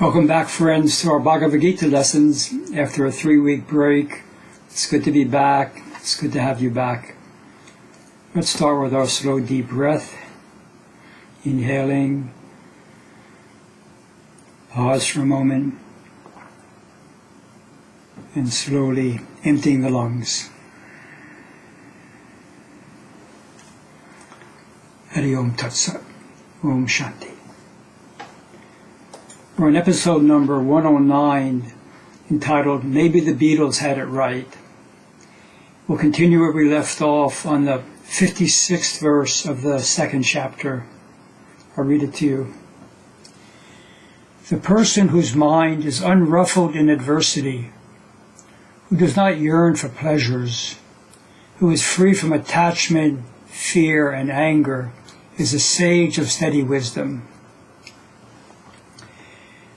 Welcome back, friends, to our Bhagavad Gita lessons after a 3-week break. It's good to be back. It's good to have you back. Let's start with our slow, deep breath. Inhaling. Pause for a moment. And slowly emptying the lungs. Hari Om Tat Sat. Om Shanti. We're on episode number 109, entitled Maybe the Beatles Had It Right. We'll continue where we left off on the 56th verse of the second chapter. I'll read it to you. The person whose mind is unruffled in adversity, who does not yearn for pleasures, who is free from attachment, fear, and anger, is a sage of steady wisdom.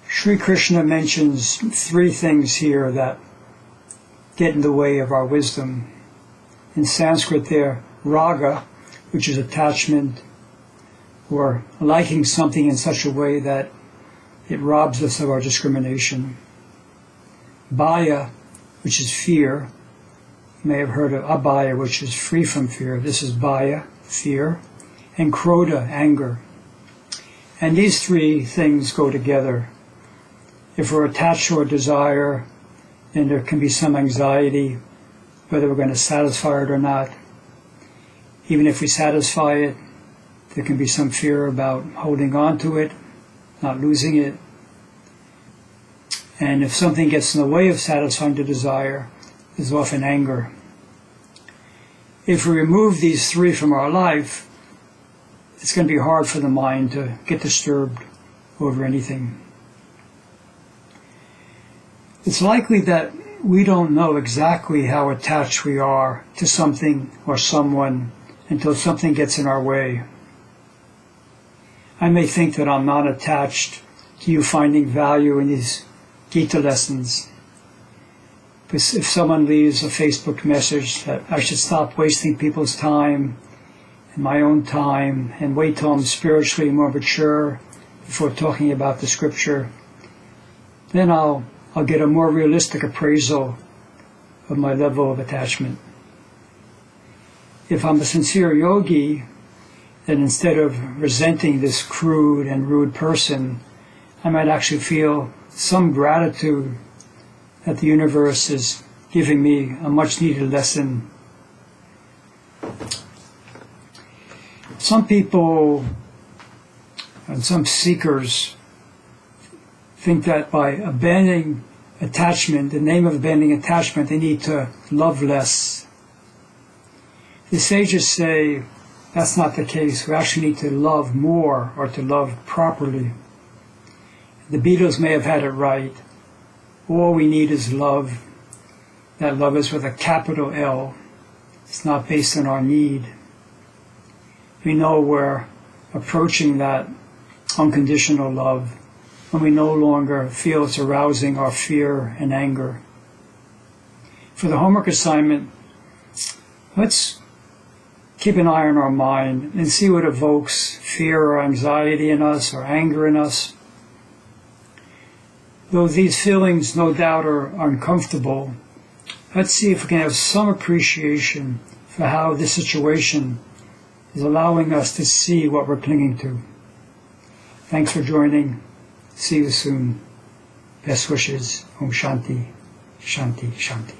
Sri Krishna mentions 3 things here that get in the way of our wisdom. In Sanskrit they're raga, which is attachment, or liking something in such a way that it robs us of our discrimination. Bhaya, which is fear. You may have heard of abhaya, which is free from fear. This is bhaya, fear. And krodha, anger. And these 3 things go together. If we're attached to a desire, then there can be some anxiety, whether we're going to satisfy it or not. Even if we satisfy it, there can be some fear about holding on to it, not losing it. And if something gets in the way of satisfying the desire, there's often anger. If we remove these 3 from our life, it's going to be hard for the mind to get disturbed over anything. It's likely that we don't know exactly how attached we are to something or someone until something gets in our way. I may think that I'm not attached to you finding value in these Gita lessons. But if someone leaves a Facebook message that I should stop wasting people's time and my own time and wait till I'm spiritually more mature before talking about the scripture, then I'll get a more realistic appraisal of my level of attachment. If I'm a sincere yogi, then instead of resenting this crude and rude person, I might actually feel some gratitude that the universe is giving me a much needed lesson. Some people and some seekers think that by abandoning attachment, in the name of abandoning attachment, they need to love less. The sages say that's not the case. We actually need to love more, or to love properly. The Beatles may have had it right. All we need is love. That love is with a capital L. It's not based on our need. We know we're approaching that unconditional love when we no longer feel it's arousing our fear and anger. For the homework assignment, let's keep an eye on our mind and see what evokes fear or anxiety in us or anger in us. Though these feelings no doubt are uncomfortable, let's see if we can have some appreciation for how this situation is allowing us to see what we're clinging to. Thanks for joining. See you soon. Best wishes. Om Shanti, Shanti, Shanti.